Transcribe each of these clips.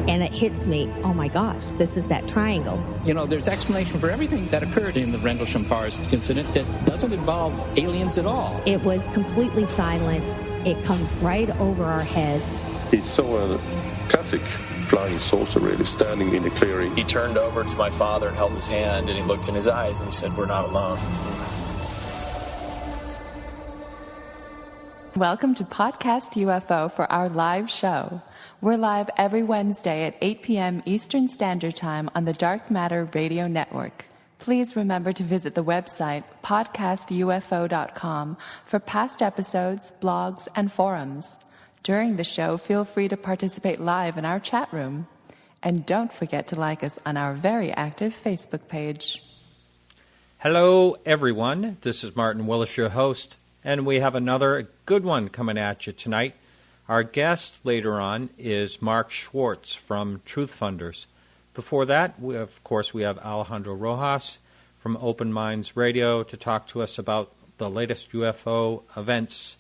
and it hits me, oh my gosh, this is that triangle. You know, there's explanation for everything that occurred in the Rendlesham Forest incident that doesn't involve aliens at all. It was completely silent. It comes right over our heads. He saw a classic flying saucer really standing in a clearing. He turned over to my father and held his hand, and he looked in his eyes and he said, "We're not alone." Welcome to Podcast UFO for our live show. We're live every Wednesday at 8 p.m. Eastern Standard Time on the Dark Matter Radio Network. Please remember to visit the website podcastufo.com for past episodes, blogs, and forums. During the show, feel free to participate live in our chat room. And don't forget to like us on our very active Facebook page. Hello, everyone. This is Martin Willis, your host, and we have another good one coming at you tonight. Our guest later on is Mark Schwartz from Truth Funders. Before that, we have Alejandro Rojas from Open Minds Radio to talk to us about the latest UFO events.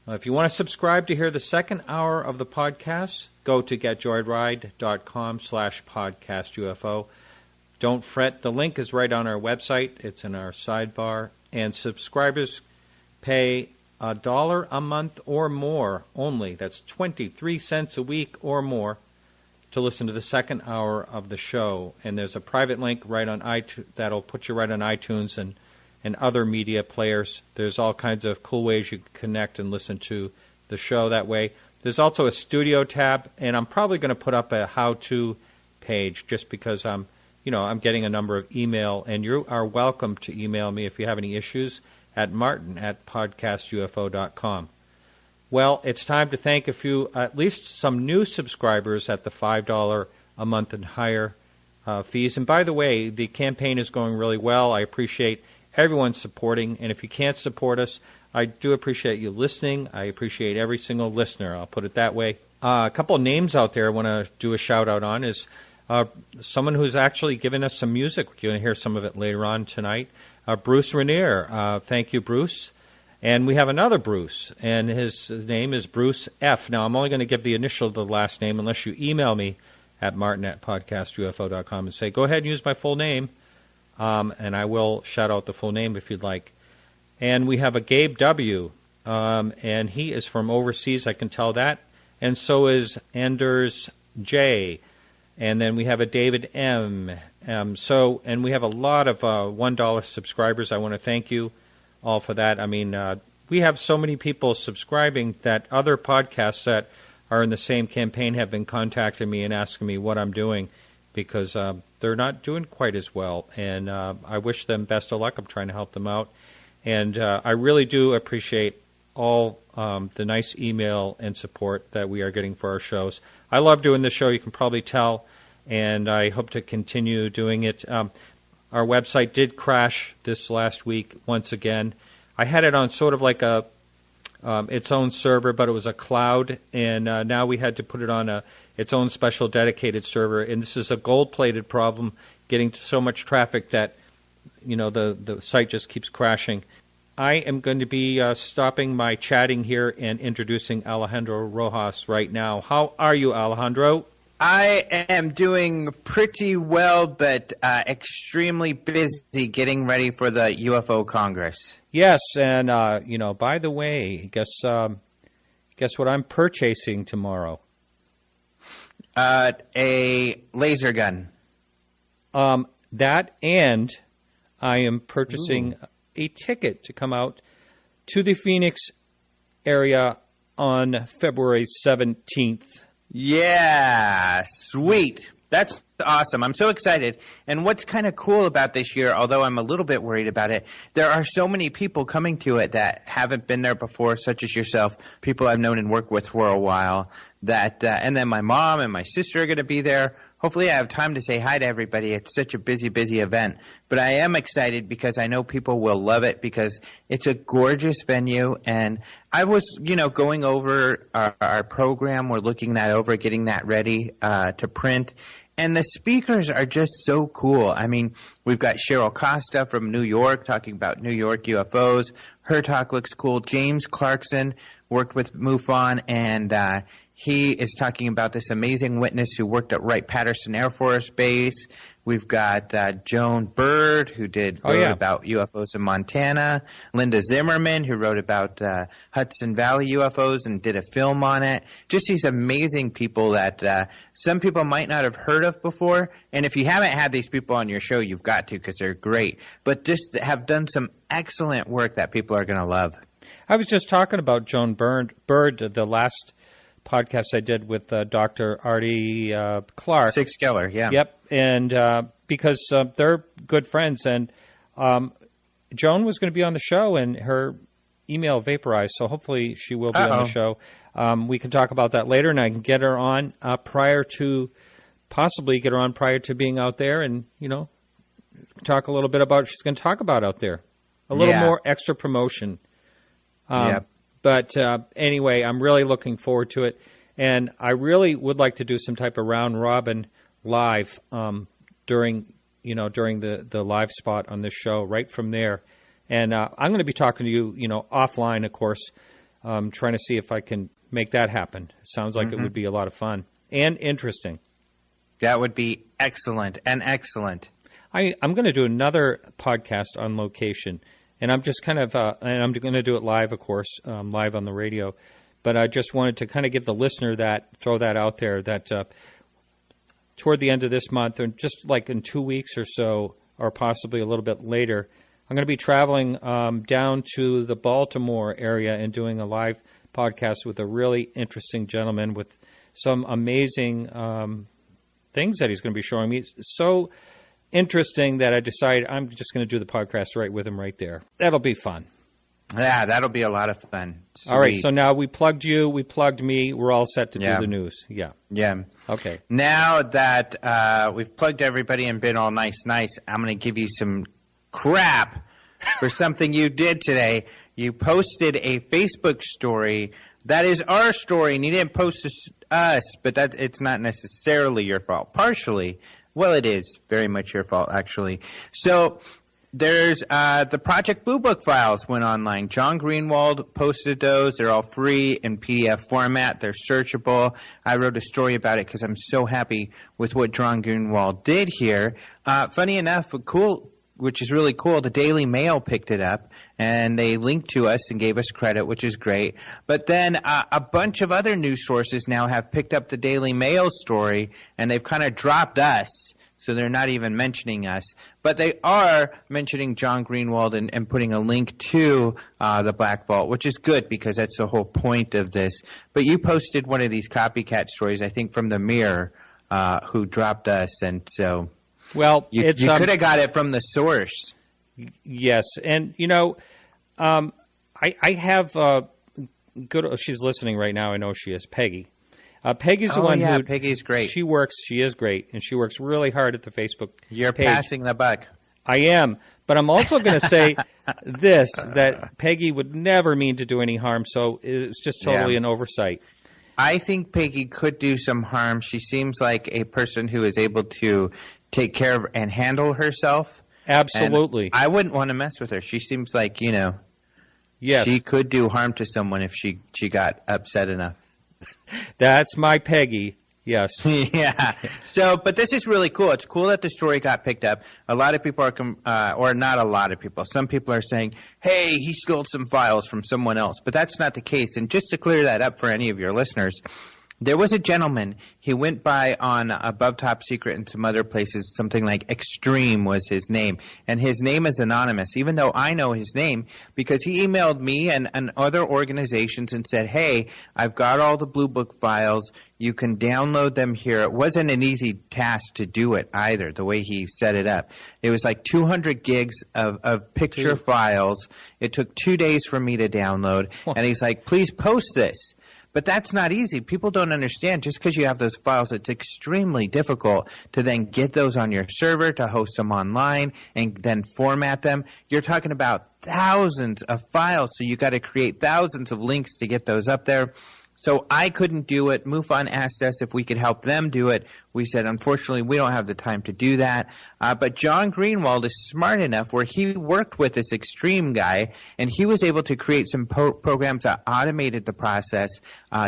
If you want to subscribe to hear the second hour of the podcast, go to getjoyride.com/podcastufo. Don't fret, the link is right on our website. It's in our sidebar. And subscribers pay $1 a month or more only. That's 23 cents a week or more to listen to the second hour of the show. And there's a private link right on iTunes that'll put you right on iTunes and other media players. There's all kinds of cool ways you can connect and listen to the show that way. There's also a studio tab, and I'm probably going to put up a how-to page just because I'm getting a number of email, and you are welcome to email me if you have any issues at martin@podcastufo.com. Well, it's time to thank at least some new subscribers at the $5 a month and higher fees. And by the way, the campaign is going really well. I appreciate everyone supporting, and if you can't support us, I do appreciate you listening. I appreciate every single listener. I'll put it that way. A couple of names out there I want to do a shout-out on is someone who's actually given us some music. You're going to hear some of it later on tonight. Bruce Rainier. Thank you, Bruce. And we have another Bruce, and his name is Bruce F. Now, I'm only going to give the initial of the last name unless you email me at martin@podcastufo.com and say, go ahead and use my full name. And I will shout out the full name if you'd like. And we have a Gabe W., and he is from overseas, I can tell that. And so is Anders J. And then we have a David M. And we have a lot of $1 subscribers. I want to thank you all for that. I mean, we have so many people subscribing that other podcasts that are in the same campaign have been contacting me and asking me what I'm doing, because they're not doing quite as well, and I wish them best of luck. I'm trying to help them out, and I really do appreciate all the nice email and support that we are getting for our shows. I love doing this show, you can probably tell, and I hope to continue doing it. Our website did crash this last week once again. I had it on sort of like its own server, but it was a cloud, and now we had to put it on its own special dedicated server, and this is a gold-plated problem, getting so much traffic that the site just keeps crashing. I am going to be stopping my chatting here and introducing Alejandro Rojas right now. How are you, Alejandro? I am doing pretty well, but extremely busy getting ready for the UFO Congress. Yes, and by the way, guess what I'm purchasing tomorrow? A laser gun. That, and I am purchasing a ticket to come out to the Phoenix area on February 17th. Yeah, sweet. That's awesome. I'm so excited. And what's kind of cool about this year, although I'm a little bit worried about it, there are so many people coming to it that haven't been there before, such as yourself, people I've known and worked with for a while. And then my mom and my sister are going to be there. Hopefully I have time to say hi to everybody. It's such a busy, busy event. But I am excited because I know people will love it because it's a gorgeous venue. And I was, going over our program. We're looking that over, getting that ready to print. And the speakers are just so cool. I mean, we've got Cheryl Costa from New York talking about New York UFOs. Her talk looks cool. James Clarkson worked with MUFON, and He is talking about this amazing witness who worked at Wright-Patterson Air Force Base. We've got Joan Bird, who wrote about UFOs in Montana. Linda Zimmerman, who wrote about Hudson Valley UFOs and did a film on it. Just these amazing people that some people might not have heard of before. And if you haven't had these people on your show, you've got to, because they're great. But just have done some excellent work that people are going to love. I was just talking about Joan Bird, the last podcast I did with Dr. Artie Clark. Sig Skiller, yeah. Yep, and because they're good friends, and Joan was going to be on the show, and her email vaporized, so hopefully she will be on the show. We can talk about that later, and I can get her on prior to being out there, and, talk a little bit about what she's going to talk about out there. A little more extra promotion. But anyway, I'm really looking forward to it, and I really would like to do some type of round robin live during the live spot on this show right from there. And I'm going to be talking to you, offline, of course, trying to see if I can make that happen. Sounds like it would be a lot of fun and interesting. That would be excellent and excellent. I'm going to do another podcast on location. And I'm just kind of, and I'm going to do it live, of course, live on the radio. But I just wanted to kind of give the listener throw that out there, that toward the end of this month, or just like in 2 weeks or so, or possibly a little bit later, I'm going to be traveling down to the Baltimore area and doing a live podcast with a really interesting gentleman with some amazing things that he's going to be showing me. So interesting that I decided I'm just going to do the podcast right with him right there. That'll be fun. Yeah, that'll be a lot of fun. Sweet. All right, so now we plugged you, we plugged me, we're all set to do the news. Yeah. Okay. Now that we've plugged everybody and been all nice, I'm going to give you some crap for something you did today. You posted a Facebook story that is our story, and you didn't post us, but it's not necessarily your fault. Partially. Well, it is very much your fault, actually. So there's the Project Blue Book files went online. John Greenwald posted those. They're all free in PDF format. They're searchable. I wrote a story about it because I'm so happy with what John Greenwald did here. Funny enough, which is really cool, the Daily Mail picked it up, and they linked to us and gave us credit, which is great. But then a bunch of other news sources now have picked up the Daily Mail story, and they've kind of dropped us, so they're not even mentioning us. But they are mentioning John Greenwald and putting a link to the Black Vault, which is good because that's the whole point of this. But you posted one of these copycat stories, I think, from the Mirror, who dropped us, and so... Well, you could have got it from the source. Yes, and I have good. She's listening right now. I know she is. Peggy. Peggy's the one who. Peggy's great. She is great, and she works really hard at the Facebook. You're page. passing the buck. I am, but I'm also going to say this: that Peggy would never mean to do any harm, so it's just totally an oversight. I think Peggy could do some harm. She seems like a person who is able to take care of and handle herself. Absolutely. And I wouldn't want to mess with her. She seems like, yes, she could do harm to someone if she got upset enough. That's my Peggy. Yes. Yeah. So, but this is really cool. It's cool that the story got picked up. A lot of people are, or not a lot of people. Some people are saying, hey, he stole some files from someone else. But that's not the case. And just to clear that up for any of your listeners, there was a gentleman, he went by on Above Top Secret and some other places, something like Extreme was his name. And his name is anonymous, even though I know his name, because he emailed me and other organizations and said, hey, I've got all the Blue Book files. You can download them here. It wasn't an easy task to do it either, the way he set it up. It was like 200 gigs of picture files. It took 2 days for me to download. And he's like, please post this. But that's not easy. People don't understand. Just because you have those files, it's extremely difficult to then get those on your server, to host them online, and then format them. You're talking about thousands of files, so you got to create thousands of links to get those up there. So I couldn't do it. MUFON asked us if we could help them do it. We said, unfortunately, we don't have the time to do that. But John Greenwald is smart enough where he worked with this extreme guy, and he was able to create some programs that automated the process,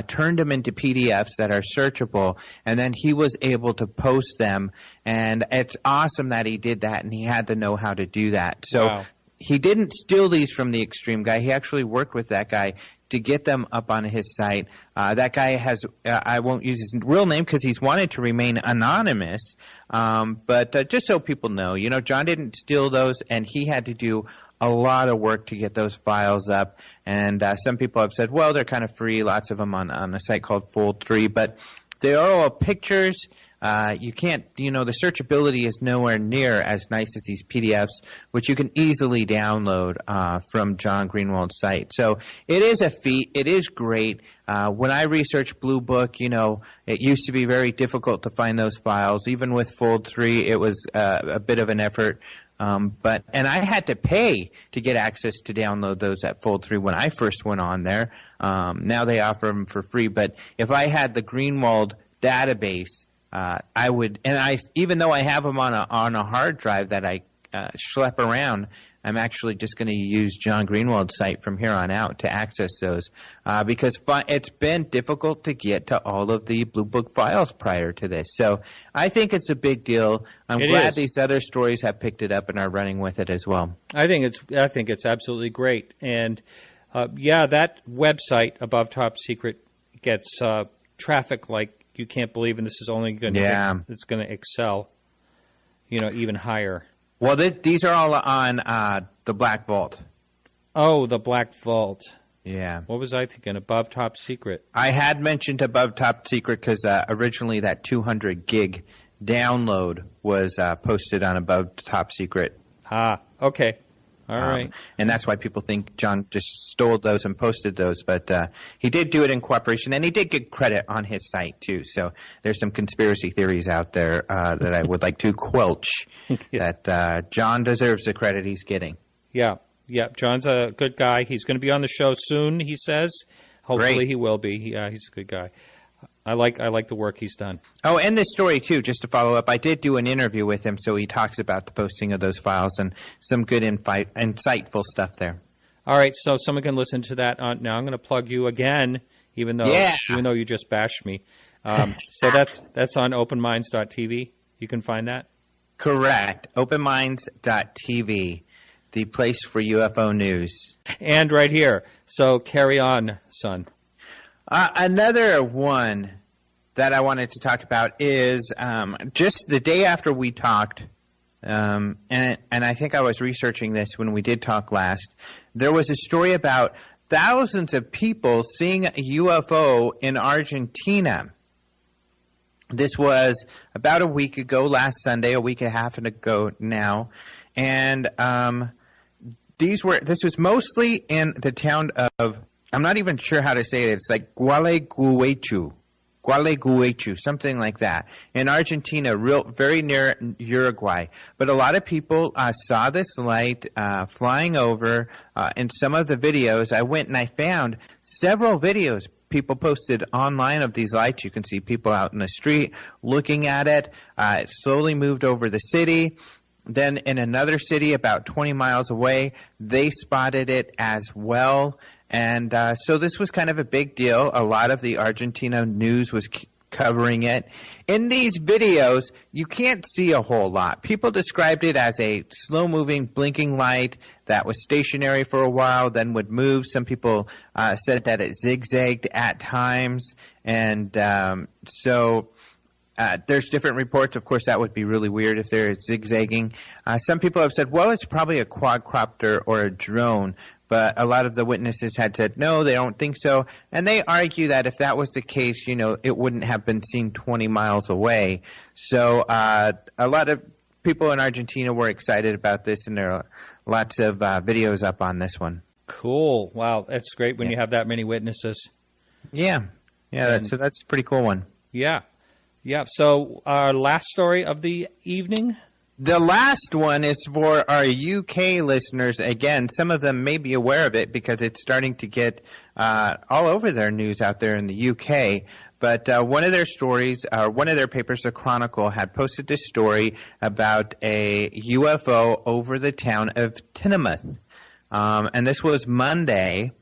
turned them into PDFs that are searchable, and then he was able to post them. And it's awesome that he did that, and he had to know how to do that. So Wow. He didn't steal these from the extreme guy. He actually worked with that guy to get them up on his site. That guy has I won't use his real name because he's wanted to remain anonymous. But just so people know, John didn't steal those, and he had to do a lot of work to get those files up. And some people have said, well, they're kind of free, lots of them on a site called Fold3. But they are all pictures. You can't, the searchability is nowhere near as nice as these PDFs, which you can easily download from John Greenwald's site. So it is a feat. It is great. When I researched Blue Book, it used to be very difficult to find those files. Even with Fold3, it was a bit of an effort. And I had to pay to get access to download those at Fold3 when I first went on there. Now they offer them for free. But if I had the Greenwald database, I would, and even though I have them on a hard drive that I schlep around, I'm actually just going to use John Greenwald's site from here on out to access those because it's been difficult to get to all of the Blue Book files prior to this. So I think it's a big deal. I'm glad these other stories have picked it up and are running with it as well. I think it's absolutely great, and that website Above Top Secret gets traffic like you can't believe, and this is only going to it's going to excel, even higher. Well, these are all on the Black Vault. Oh, the Black Vault. Yeah. What was I thinking? Above Top Secret. I had mentioned Above Top Secret because originally that 200 gig download was posted on Above Top Secret. Ah, okay. All right. And that's why people think John just stole those and posted those. But he did do it in cooperation, and he did get credit on his site, too. So there's some conspiracy theories out there that I would like to quelch that John deserves the credit he's getting. Yeah. John's a good guy. He's going to be on the show soon, he says. Hopefully Great. he will be. He's a good guy. I like the work he's done. Oh, and this story, too, just to follow up, I did do an interview with him, so he talks about the posting of those files and some good insightful stuff there. All right, so someone can listen to that. Now I'm going to plug you again, even though you just bashed me. So that's on openminds.tv. You can find that? Correct. Openminds.tv, the place for UFO news. And right here. So carry on, son. Another one that I wanted to talk about is just the day after we talked, and I think I was researching this when we did talk last, there was a story about thousands of people seeing a UFO in Argentina. This was about a week ago, last Sunday, a week and a half ago now, and this was mostly in the town of, I'm not even sure how to say it. It's like Gualeguaychú, something like that. In Argentina, very near Uruguay. But a lot of people saw this light flying over. In some of the videos, I went and I found several videos people posted online of these lights. You can see people out in the street looking at it. It slowly moved over the city. Then in another city about 20 miles away, they spotted it as well. And so this was kind of a big deal. A lot of the Argentina news was covering it. In these videos, you can't see a whole lot. People described it as a slow-moving, blinking light that was stationary for a while, then would move. Some people said that it zigzagged at times. And so there's different reports. Of course, that would be really weird if they're zigzagging. Some people have said, well, it's probably a quadcopter or a drone. But a lot of the witnesses had said, no, they don't think so. And they argue that if that was the case, it wouldn't have been seen 20 miles away. So a lot of people in Argentina were excited about this, and there are lots of videos up on this one. Cool. Wow, that's great when you have that many witnesses. Yeah. That's a pretty cool one. Yeah. So our last story of the evening? The last one is for our UK listeners. Again, some of them may be aware of it because it's starting to get all over their news out there in the UK. But one of their stories, one of their papers, The Chronicle, had posted this story about a UFO over the town of Tinnemouth. And this was Monday.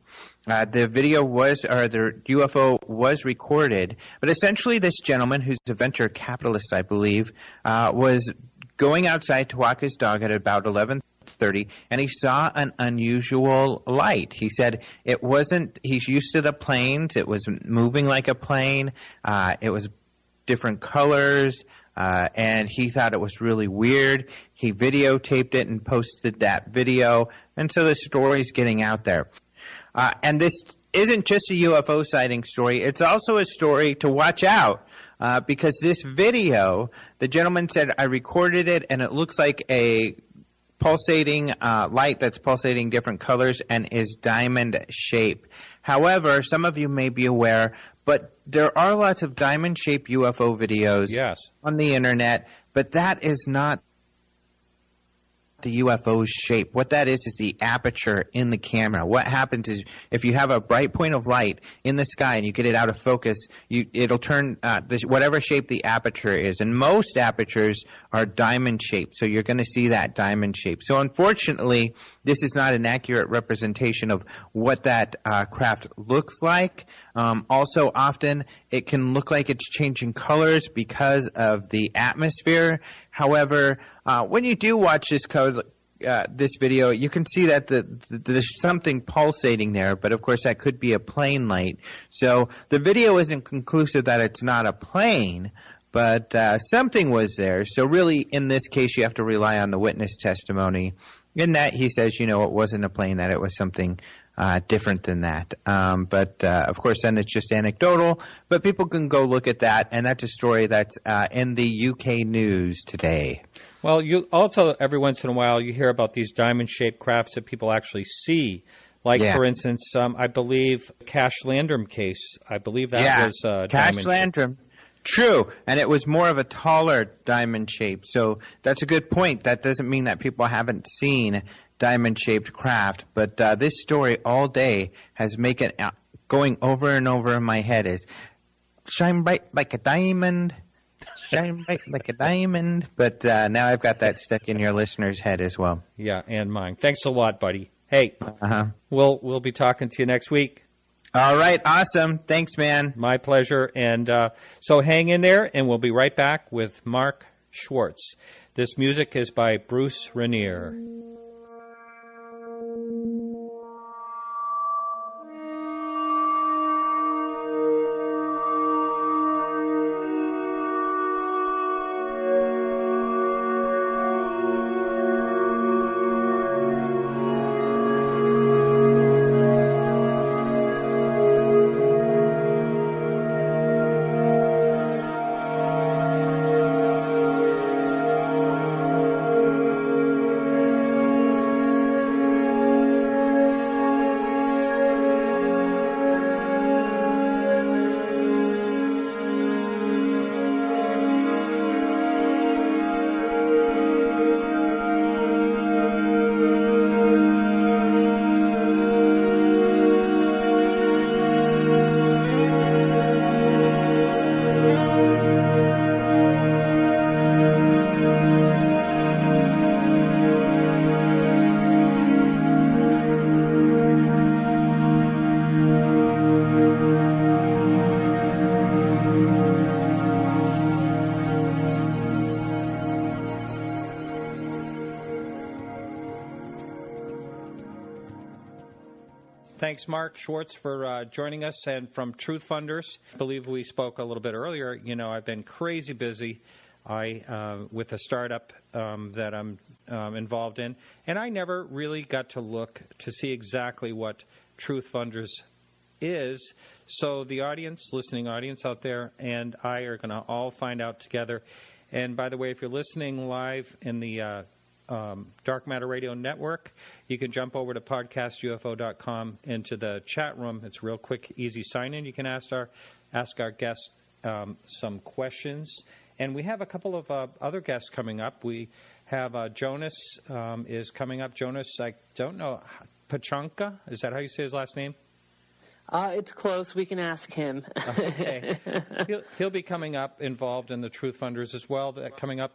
The video was, or the UFO was recorded. But essentially this gentleman, who's a venture capitalist, I believe, was going outside to walk his dog at about 11:30, and he saw an unusual light. He said it wasn't, he's used to the planes, it was moving like a plane, it was different colors, and he thought it was really weird. He videotaped it and posted that video, and so the story's getting out there. And this isn't just a UFO sighting story, it's also a story to watch out. Because this video, the gentleman said, I recorded it, and it looks like a pulsating light that's pulsating different colors and is diamond shaped. However, some of you may be aware, but there are lots of diamond-shaped UFO videos on the internet, but that is not the UFO's shape. What that is the aperture in the camera. What happens is if you have a bright point of light in the sky and you get it out of focus, it'll turn whatever shape the aperture is. And most apertures are diamond shaped, so you're going to see that diamond shape. So unfortunately, this is not an accurate representation of what that craft looks like. Also, often it can look like it's changing colors because of the atmosphere. However, when you do watch this video, you can see that there's something pulsating there, but of course that could be a plane light. So the video isn't conclusive that it's not a plane, but something was there. So really, in this case, you have to rely on the witness testimony. In that, he says, it wasn't a plane, that it was something different than that. But of course, then it's just anecdotal. But people can go look at that, and that's a story that's in the UK news today. Well, you also, every once in a while, you hear about these diamond-shaped crafts that people actually see. Like, for instance, I believe Cash Landrum case. I believe that was Cash Landrum. True, and it was more of a taller diamond shape. So that's a good point. That doesn't mean that people haven't seen diamond-shaped craft, but this story all day has made it going over and over in my head is shine bright like a diamond, shine bright like a diamond. But now I've got that stuck in your listener's head as well. Yeah, and mine. Thanks a lot, buddy. Hey, we'll be talking to you next week. All right, awesome. Thanks, man. My pleasure. And so hang in there, and we'll be right back with Mark Schwartz. This music is by Bruce Rainier. Thanks, Mark Schwartz, for joining us. And from Truth Funders, I believe we spoke a little bit earlier. I've been crazy busy with a startup that I'm involved in, and I never really got to look to see exactly what Truth Funders is. So the listening audience out there, and I are going to all find out together. And by the way, if you're listening live in the Dark Matter Radio Network, you can jump over to podcastufo.com into the chat room. It's a real quick, easy sign-in. You can ask our guests some questions. And we have a couple of other guests coming up. We have Jonas is coming up. Jonas, I don't know, Pachanka? Is that how you say his last name? It's close. We can ask him. Okay. He'll be coming up, involved in the Truth Funders as well, coming up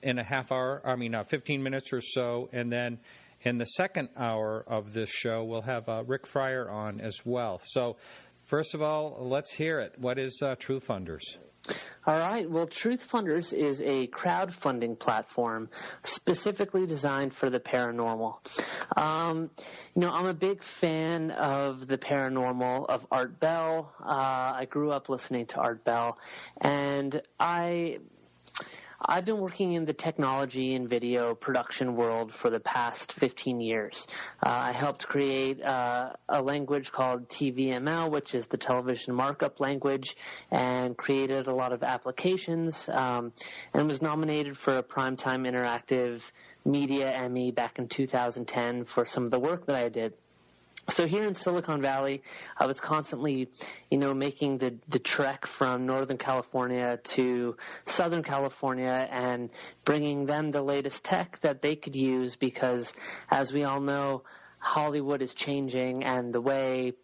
in 15 minutes or so. And then in the second hour of this show, we'll have Rick Fryer on as well. So first of all, let's hear it. What is Truth Funders? All right. Well, Truth Funders is a crowdfunding platform specifically designed for the paranormal. I'm a big fan of the paranormal, of Art Bell. I grew up listening to Art Bell, and I've been working in the technology and video production world for the past 15 years. I helped create a language called TVML, which is the television markup language, and created a lot of applications, and was nominated for a Primetime Interactive Media Emmy back in 2010 for some of the work that I did. So here in Silicon Valley, I was constantly, making the trek from Northern California to Southern California and bringing them the latest tech that they could use because, as we all know, Hollywood is changing and the way,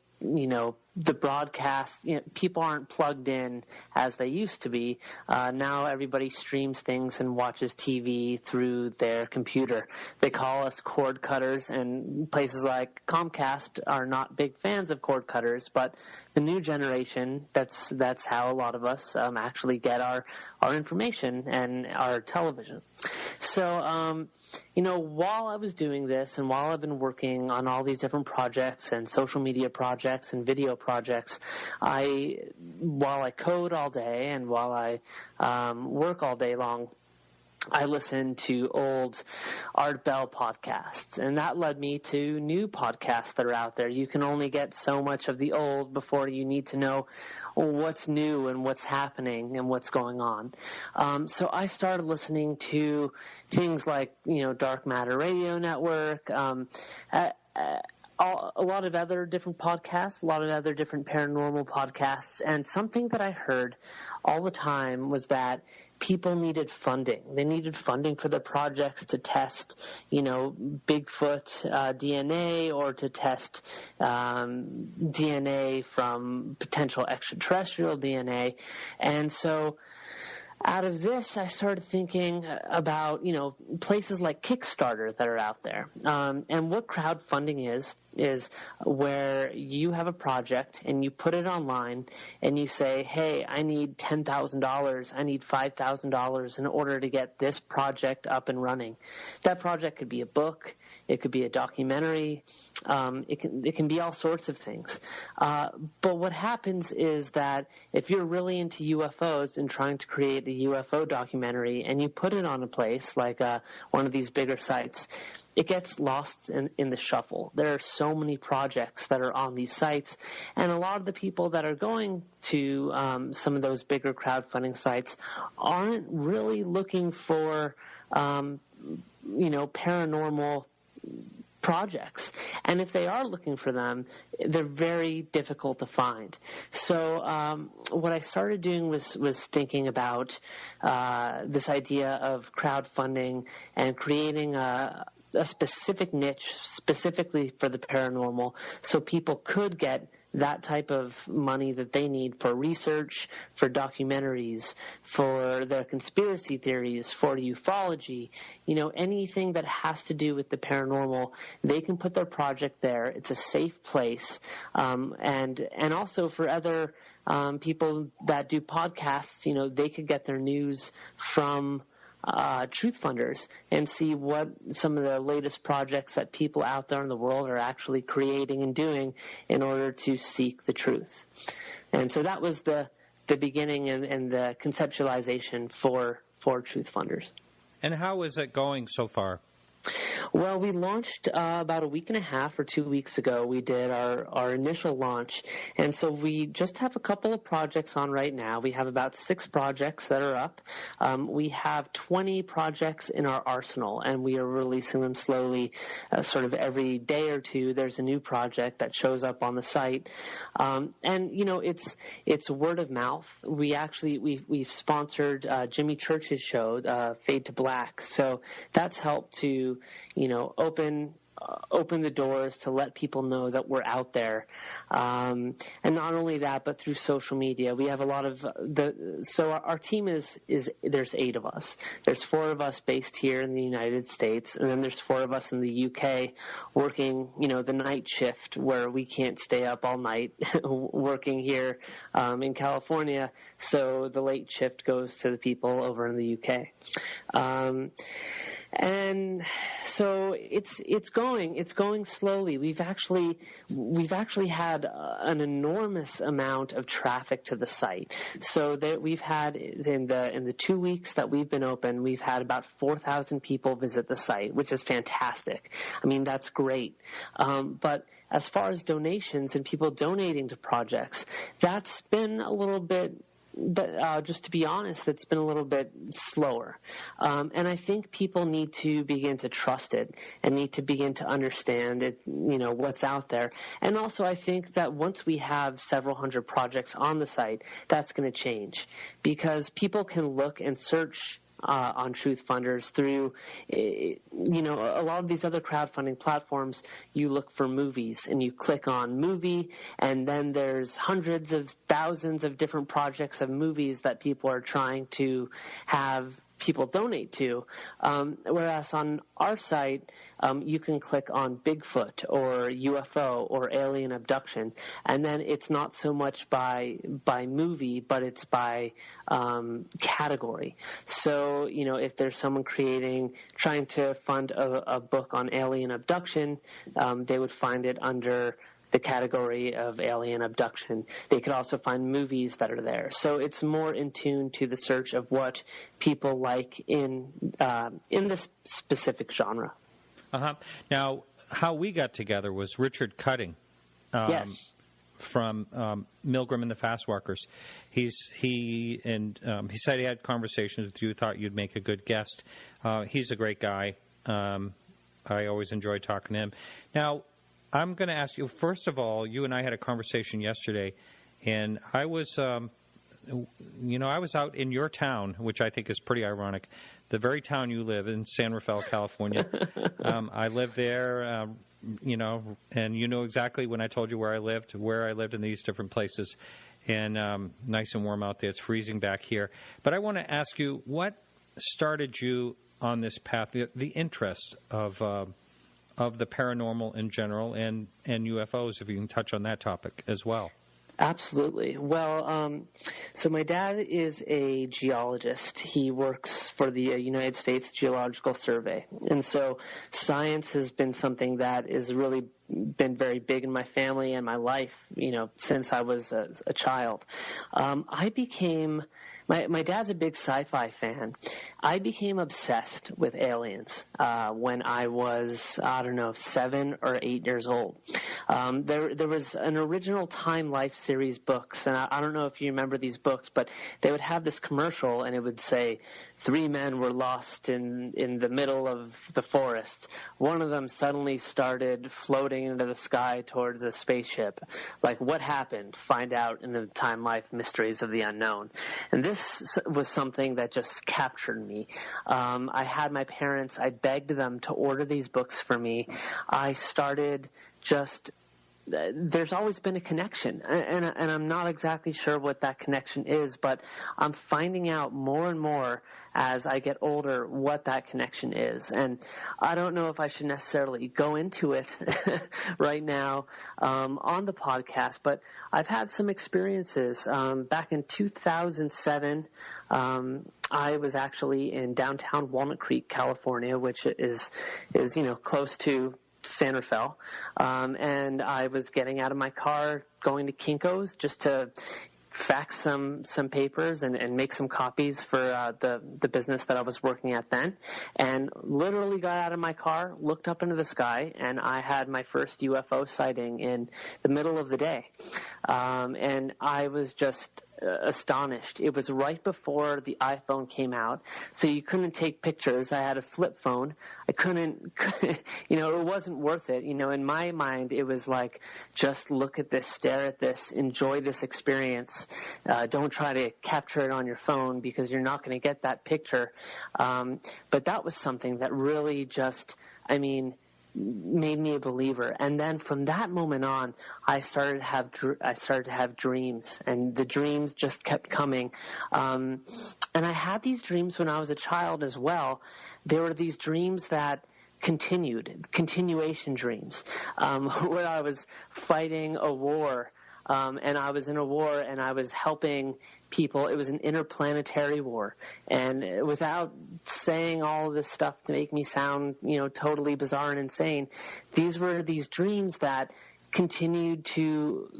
the broadcast, people aren't plugged in as they used to be. Now everybody streams things and watches TV through their computer. They call us cord cutters, and places like Comcast are not big fans of cord cutters, but the new generation, that's how a lot of us actually get our information and our television. So, while I was doing this and while I've been working on all these different projects and social media projects and video projects, while I code all day and while I work all day long, I listen to old Art Bell podcasts, and that led me to new podcasts that are out there. You can only get so much of the old before you need to know what's new and what's happening and what's going on. So I started listening to things like, Dark Matter Radio Network, a lot of other different podcasts, a lot of other different paranormal podcasts, and something that I heard all the time was that people needed funding. They needed funding for their projects to test, Bigfoot DNA or to test DNA from potential extraterrestrial DNA. And so out of this, I started thinking about, places like Kickstarter that are out there. And what crowdfunding is where you have a project and you put it online and you say, hey, I need $10,000, I need $5,000 in order to get this project up and running. That project could be a book, it could be a documentary, it can be all sorts of things. But what happens is that if you're really into UFOs and trying to create a UFO documentary and you put it on a place like one of these bigger sites, it gets lost in the shuffle. There are so many projects that are on these sites, and a lot of the people that are going to some of those bigger crowdfunding sites aren't really looking for paranormal projects. And if they are looking for them, they're very difficult to find. So what I started doing was thinking about this idea of crowdfunding and creating a specific niche specifically for the paranormal so people could get that type of money that they need for research, for documentaries, for their conspiracy theories, for ufology, anything that has to do with the paranormal, they can put their project there. It's a safe place. And also for other people that do podcasts, they could get their news from Truth Funders and see what some of the latest projects that people out there in the world are actually creating and doing in order to seek the truth. And so that was the beginning and the conceptualization for Truth Funders. And how is it going so far? Well, we launched about a week and a half or 2 weeks ago. We did our initial launch, and so we just have a couple of projects on right now. We have about 6 projects that are up. We have 20 projects in our arsenal, and we are releasing them slowly, sort of every day or two. There's a new project that shows up on the site, and it's word of mouth. We've sponsored Jimmy Church's show, Fade to Black, so that's helped to open the doors to let people know that we're out there. And not only that, but through social media. We have a lot of so our team is there's 8 of us. There's 4 of us based here in the United States, and then there's 4 of us in the UK working, the night shift where we can't stay up all night working here in California. So the late shift goes to the people over in the UK. And so it's going slowly. We've actually had an enormous amount of traffic to the site. So that we've had in the 2 weeks that we've been open, we've had about 4,000 people visit the site, which is fantastic. I mean, that's great. But as far as donations and people donating to projects, that's been a little bit. But just to be honest, it's been a little bit slower. And I think people need to begin to trust it and need to begin to understand it, what's out there. And also I think that once we have several hundred projects on the site, that's going to change because people can look and search on Truth Funders through, a lot of these other crowdfunding platforms. You look for movies and you click on movie, and then there's hundreds of thousands of different projects of movies that people are trying to have people donate to. Whereas on our site, you can click on Bigfoot or UFO or alien abduction, and then it's not so much by movie, but it's by category. So, if there's someone trying to fund a book on alien abduction, they would find it under the category of alien abduction. They could also find movies that are there. So it's more in tune to the search of what people like in this specific genre. Now, how we got together was Richard Cutting. Yes. From Milgram and the Fast Walkers. He said he had conversations with you, thought you'd make a good guest. He's a great guy. I always enjoy talking to him. Now, I'm going to ask you, first of all, you and I had a conversation yesterday, and I was, I was out in your town, which I think is pretty ironic, the very town you live in, San Rafael, California. I live there, and you know exactly when I told you where I lived in these different places, and nice and warm out there. It's freezing back here. But I want to ask you, what started you on this path, the interest of the paranormal in general and UFOs, if you can touch on that topic as well. Absolutely. Well, so my dad is a geologist. He works for the United States Geological Survey. And so science has been something that has really been very big in my family and my life, since I was a child. My dad's a big sci-fi fan. I became obsessed with aliens when I was, 7 or 8 years old. There was an original Time Life series books, and I don't know if you remember these books, but they would have this commercial, and it would say, 3 men were lost in the middle of the forest. One of them suddenly started floating into the sky towards a spaceship. Like, what happened? Find out in the Time Life Mysteries of the Unknown. And this was something that just captured me. I had my parents, I begged them to order these books for me. I started there's always been a connection, and I'm not exactly sure what that connection is, but I'm finding out more and more as I get older what that connection is. And I don't know if I should necessarily go into it right now on the podcast, but I've had some experiences. Back in 2007, I was actually in downtown Walnut Creek, California, which is close to San Rafael, and I was getting out of my car, going to Kinko's just to fax some papers and make some copies for the business that I was working at then, and literally got out of my car, looked up into the sky, and I had my first UFO sighting in the middle of the day. And I was just astonished. It was right before the iPhone came out, so you couldn't take pictures. I had a flip phone. I couldn't, it wasn't worth it. In my mind, it was like, just look at this, stare at this, enjoy this experience. Don't try to capture it on your phone because you're not going to get that picture. But that was something that really just, made me a believer. And then from that moment on, I started to have dreams, and the dreams just kept coming. And I had these dreams when I was a child as well. There were these dreams that continuation dreams, where I was fighting a war. And I was in a war, and I was helping people. It was an interplanetary war. And without saying all of this stuff to make me sound, totally bizarre and insane, these were these dreams that continued to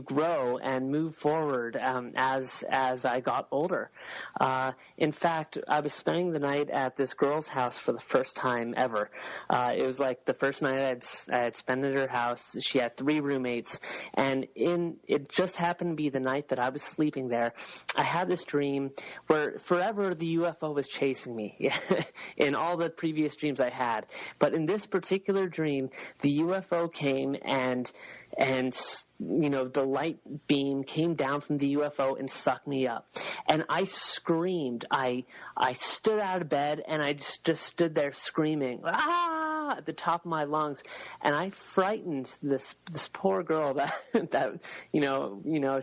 grow and move forward as I got older. In fact, I was spending the night at this girl's house for the first time ever. It was like the first night I had spent at her house. She had 3 roommates, and it just happened to be the night that I was sleeping there. I had this dream where forever the UFO was chasing me in all the previous dreams I had. But in this particular dream, the UFO came and the light beam came down from the UFO and sucked me up. And I screamed. I stood out of bed, and I just stood there screaming, "Ah!" at the top of my lungs. And I frightened this poor girl that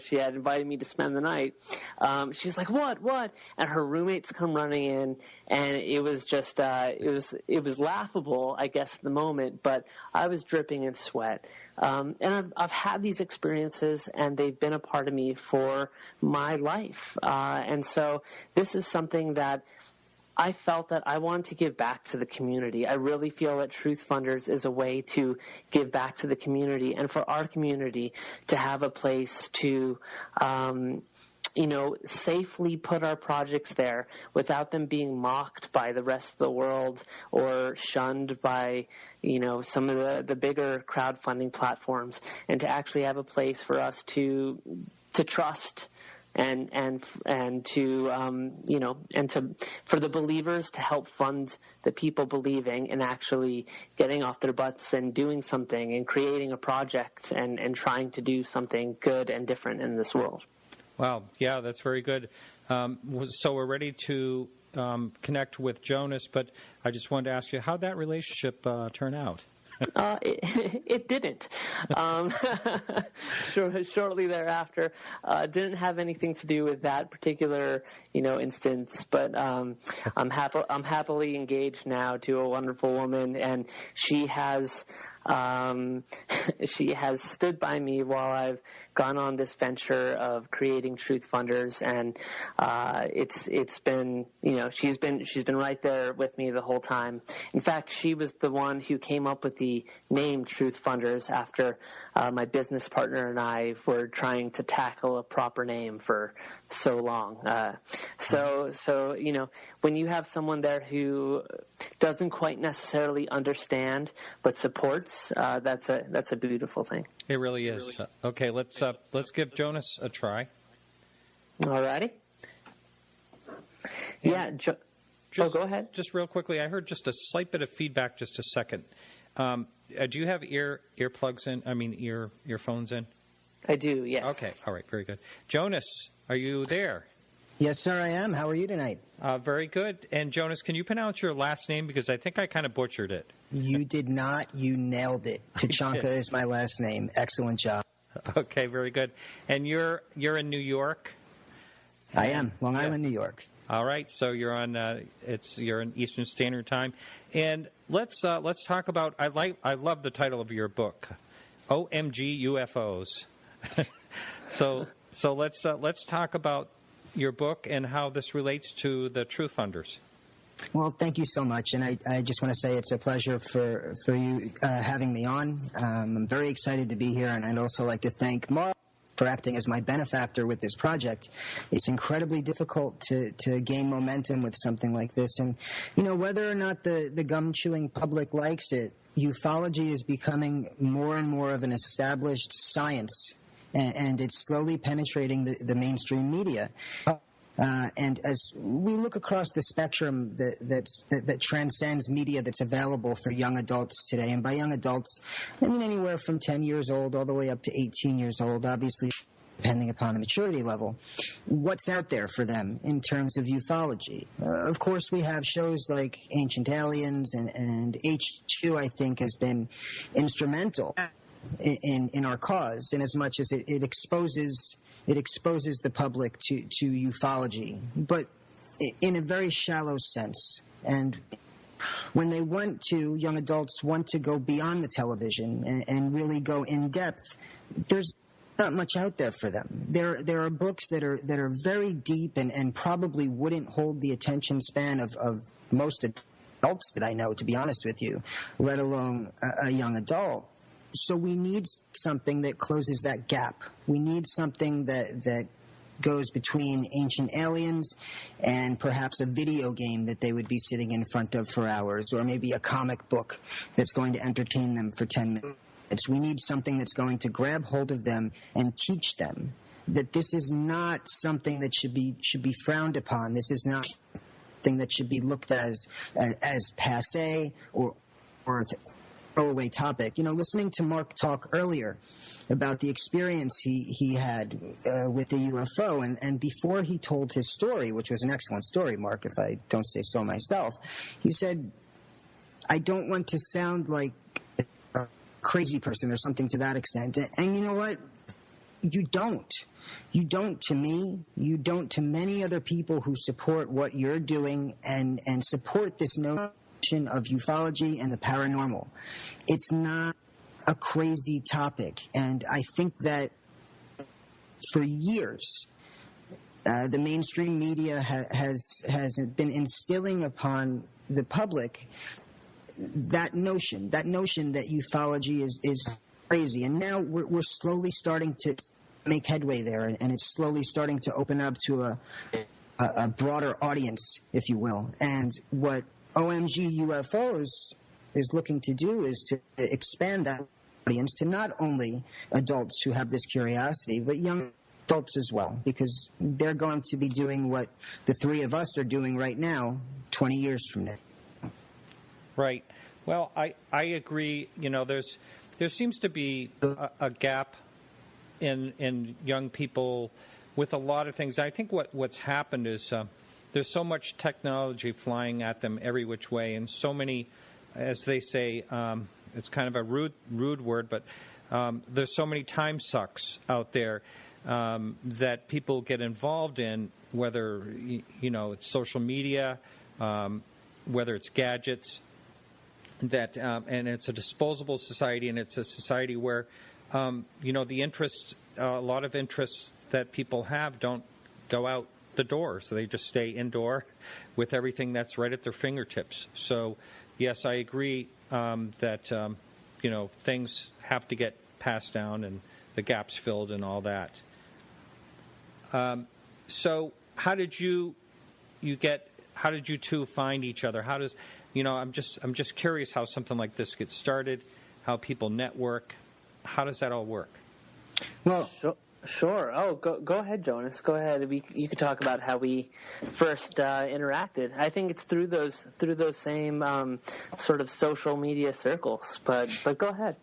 she had invited me to spend the night. She's like, "What?" And her roommates come running in, and it was just it was laughable, I guess, at the moment, but I was dripping in sweat. And I've had these experiences, and they've been a part of me for my life. And so this is something that I felt that I wanted to give back to the community. I really feel that Truth Funders is a way to give back to the community, and for our community to have a place to safely put our projects there without them being mocked by the rest of the world or shunned by, some of the bigger crowdfunding platforms, and to actually have a place for us to trust and for the believers to help fund the people believing and actually getting off their butts and doing something and creating a project and trying to do something good and different in this world. Wow. Yeah, that's very good. So we're ready to connect with Jonas, but I just wanted to ask you, how'd that relationship turn out? It didn't. Shortly thereafter, didn't have anything to do with that particular, instance. But I'm happily engaged now to a wonderful woman, and she has stood by me while I've gone on this venture of creating Truth Funders, and it's been, she's been right there with me the whole time. In fact, she was the one who came up with the name Truth Funders after my business partner and I were trying to tackle a proper name for so long. So when you have someone there who doesn't quite necessarily understand but supports, that's a beautiful thing. It really is. Okay, let's give Jonas a try. All righty. Yeah. Go ahead. Just real quickly, I heard just a slight bit of feedback. Just a second. Do you have earplugs in? I mean, earphones in? I do. Yes. Okay. All right. Very good. Jonas, are you there? Yes, sir, I am. How are you tonight? Very good. And Jonas, can you pronounce your last name? Because I think I kind of butchered it. You did not. You nailed it. Kachanka is my last name. Excellent job. Okay, very good. And you're in New York? I am. Long Island, New York. All right. So you're on. You're in Eastern Standard Time. And let's talk about. I love the title of your book, OMG UFOs. So let's talk about your book and how this relates to the Truth Funders. Well, thank you so much, and I just want to say it's a pleasure for you having me on. I'm very excited to be here, and I'd also like to thank Mark for acting as my benefactor with this project. It's incredibly difficult to gain momentum with something like this. And, whether or not the gum-chewing public likes it, ufology is becoming more and more of an established science, and it's slowly penetrating the mainstream media. And as we look across the spectrum that transcends media that's available for young adults today, and by young adults, I mean anywhere from 10 years old all the way up to 18 years old, obviously depending upon the maturity level, what's out there for them in terms of ufology? Of course, we have shows like Ancient Aliens, and H2, I think, has been instrumental in our cause, in as much as it exposes the public to ufology, but in a very shallow sense. And when young adults want to go beyond the television and really go in depth, there's not much out there for them. There are books that are very deep and probably wouldn't hold the attention span of most adults that I know, to be honest with you, let alone a young adult. So we need something that closes that gap. We need something that goes between Ancient Aliens and perhaps a video game that they would be sitting in front of for hours, or maybe a comic book that's going to entertain them for 10 minutes. We need something that's going to grab hold of them and teach them that this is not something that should be frowned upon. This is not something that should be looked as passé or throwaway topic. Listening to Mark talk earlier about the experience he had with the UFO, and before he told his story, which was an excellent story, Mark, if I don't say so myself, he said, I don't want to sound like a crazy person or something to that extent. And you know what? You don't. You don't to me. You don't to many other people who support what you're doing and support this notion of ufology and the paranormal. It's not a crazy topic, and I think that for years the mainstream media has been instilling upon the public that notion that ufology is crazy, and now we're slowly starting to make headway there, and it's slowly starting to open up to a broader audience, if you will. And what OMG UFOs is looking to do is to expand that audience to not only adults who have this curiosity, but young adults as well, because they're going to be doing what the three of us are doing right now 20 years from now. Right. Well, I agree. There seems to be a gap in young people with a lot of things. I think what's happened is there's so much technology flying at them every which way, and so many, as they say, it's kind of a rude word, but there's so many time sucks out there that people get involved in, whether it's social media, whether it's gadgets, that and it's a disposable society, and it's a society where the interests, a lot of interests that people have don't go out the door, so they just stay indoor with everything that's right at their fingertips. So yes, I agree that things have to get passed down and the gaps filled and all that. So how did you two find each other? How does I'm just curious how something like this gets started, how people network. How does that all work? Well, sure. Oh, go ahead, Jonas. Go ahead. You could talk about how we first interacted. I think it's through those same sort of social media circles. But go ahead.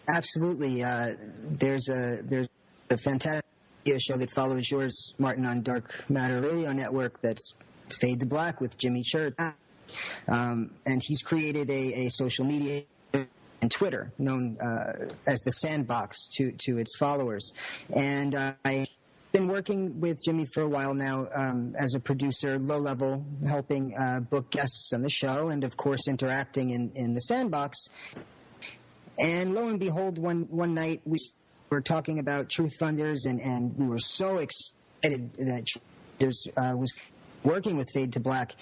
Absolutely. There's a fantastic radio show that follows yours, Martin, on Dark Matter Radio Network. That's Fade to Black with Jimmy Church, and he's created a social media and Twitter, known as the Sandbox to its followers. And I've been working with Jimmy for a while now as a producer, low level, helping book guests on the show, and of course interacting in the Sandbox. And lo and behold, one night we were talking about Truth Funders, and we were so excited that was working with Fade to Black.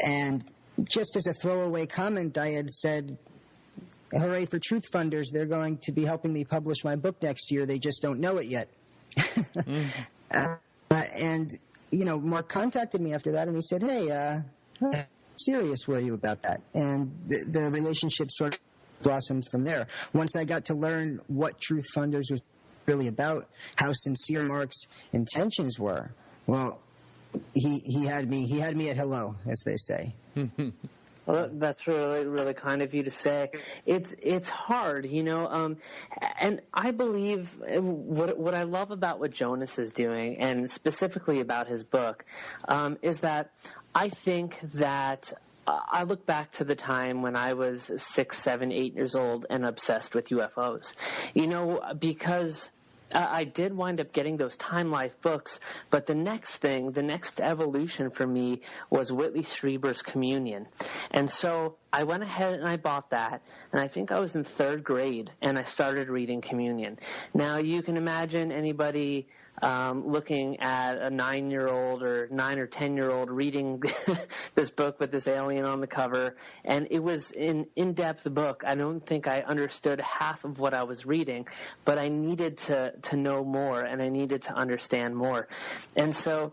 And just as a throwaway comment, I had said, hooray for Truth Funders, they're going to be helping me publish my book next year. They just don't know it yet. And, Mark contacted me after that, and he said, hey, how serious were you about that? And the relationship sort of blossomed from there. Once I got to learn what Truth Funders was really about, how sincere Mark's intentions were, well, he had me at hello, as they say. Well, that's really, really kind of you to say. It's hard, and I believe what I love about what Jonas is doing, and specifically about his book, is that I think that I look back to the time when I was 6, 7, 8 years old and obsessed with UFOs, because I did wind up getting those Time Life books, but the next evolution for me was Whitley Strieber's Communion. And so I went ahead and I bought that, and I think I was in 3rd grade, and I started reading Communion. Now, you can imagine anybody looking at a 9-year-old or 9 or 10-year-old reading this book with this alien on the cover, and it was an in-depth book. I don't think I understood half of what I was reading, but I needed to know more, and I needed to understand more. And so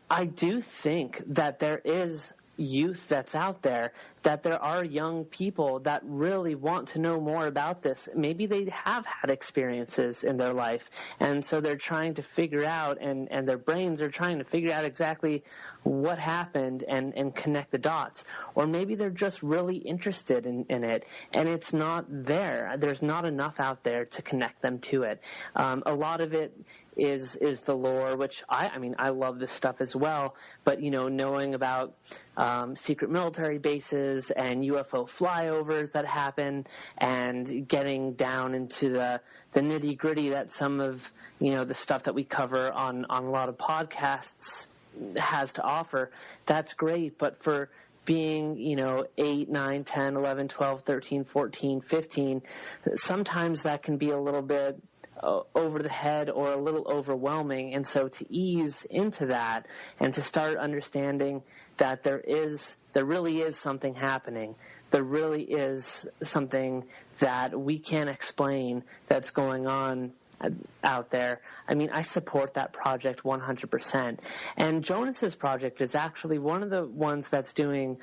I do think that there is youth that's out there, that there are young people that really want to know more about this. Maybe they have had experiences in their life, and so they're trying to figure out, and their brains are trying to figure out exactly what happened and connect the dots. Or maybe they're just really interested in it, and it's not there. There's not enough out there to connect them to it. A lot of it is the lore, which I love this stuff as well, but knowing about secret military bases and UFO flyovers that happen, and getting down into the nitty gritty that some of the stuff that we cover on a lot of podcasts has to offer, that's great. But for being 8, 9, 10, 11, 12, 13, 14, 15, sometimes that can be a little bit over the head or a little overwhelming. And so to ease into that and to start understanding that there really is something happening, there really is something that we can't explain that's going on out there. I support that project 100%. And Jonas's project is actually one of the ones that's doing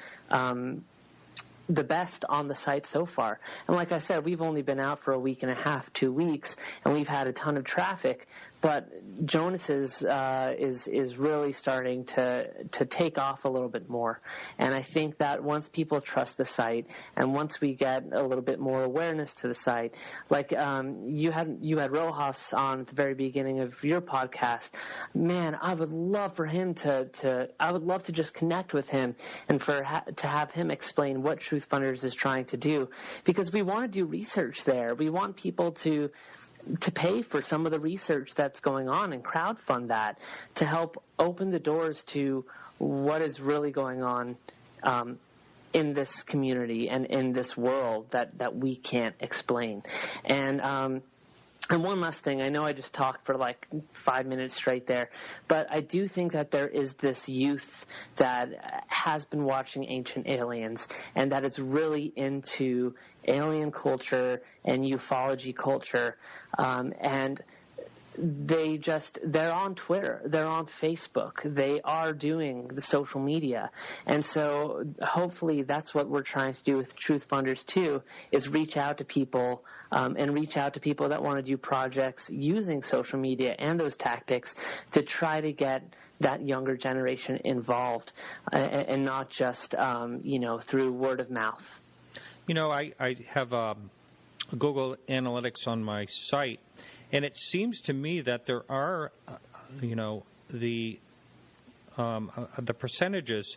the best on the site so far. And like I said, we've only been out for a week and a half, 2 weeks, and we've had a ton of traffic. But Jonas's is really starting to take off a little bit more. And I think that once people trust the site, and once we get a little bit more awareness to the site, like you had Rojas on at the very beginning of your podcast. Man, I would love for him I would love to just connect with him and to have him explain what Truth Funders is trying to do, because we want to do research there. We want people to pay for some of the research that's going on and crowdfund that to help open the doors to what is really going on in this community and in this world that we can't explain. And one last thing, I know I just talked for like 5 minutes straight there, but I do think that there is this youth that has been watching Ancient Aliens and that is really into alien culture and ufology culture, and they're on Twitter, they're on Facebook, they are doing the social media. And so hopefully that's what we're trying to do with Truth Funders too, is reach out to people and reach out to people that want to do projects using social media and those tactics to try to get that younger generation involved, and not just through word of mouth. I have Google Analytics on my site, and it seems to me that there are, the percentages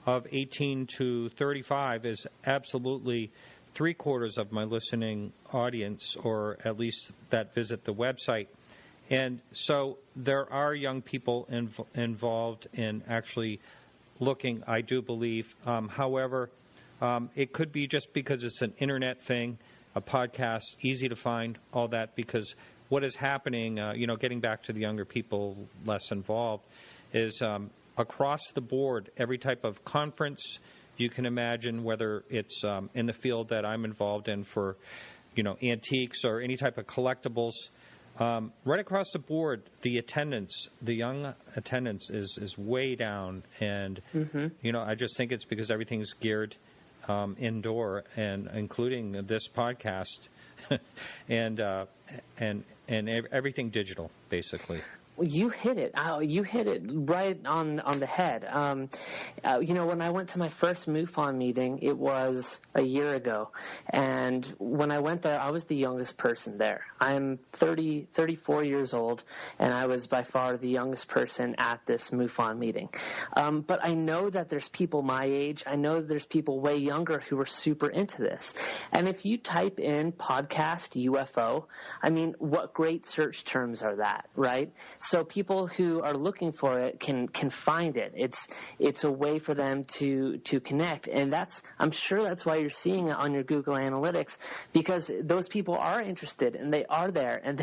of 18 to 35 is absolutely 3/4 of my listening audience, or at least that visit the website. And so there are young people involved in actually looking, I do believe. However, it could be just because it's an internet thing, a podcast, easy to find, all that, because what is happening, getting back to the younger people less involved, is across the board, every type of conference you can imagine, whether it's in the field that I'm involved in for, antiques or any type of collectibles, Right across the board, the attendance, the young attendance is way down, and I just think it's because everything's geared indoor, and including this podcast, and everything digital, basically. You hit it. You hit it right on the head. When I went to my first MUFON meeting, it was a year ago. And when I went there, I was the youngest person there. I'm 34 years old, and I was by far the youngest person at this MUFON meeting. But I know that there's people my age. I know there's people way younger who are super into this. And if you type in podcast UFO, I mean, what great search terms are that, right? So people who are looking for it can find it. It's a way for them to connect, and I'm sure that's why you're seeing it on your Google Analytics, because those people are interested and they are there, and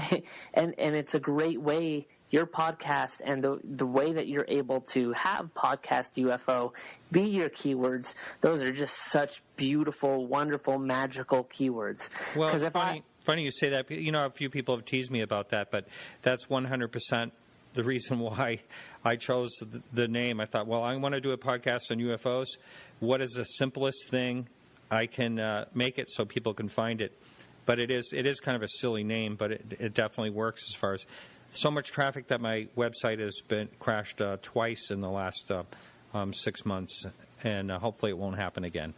it's a great way. Your podcast and the way that you're able to have podcast UFO be your keywords, those are just such beautiful, wonderful, magical keywords. Well, it's funny you say that. A few people have teased me about that, but that's 100% the reason why I chose the name. I thought, well, I want to do a podcast on UFOs. What is the simplest thing I can make it so people can find it? But it is kind of a silly name, but it definitely works as far as so much traffic that my website has been crashed twice in the last 6 months, and hopefully it won't happen again.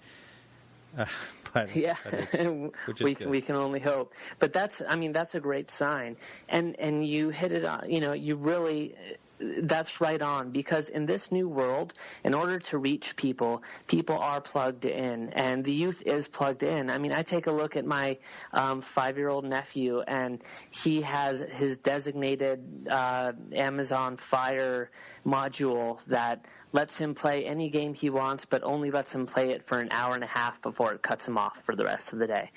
But we can only hope. But that's a great sign, and you hit it on. You really. That's right on, because in this new world, in order to reach people are plugged in, and the youth is plugged in. I mean, I take a look at my 5-year-old nephew, and he has his designated Amazon Fire module that lets him play any game he wants, but only lets him play it for an hour and a half before it cuts him off for the rest of the day.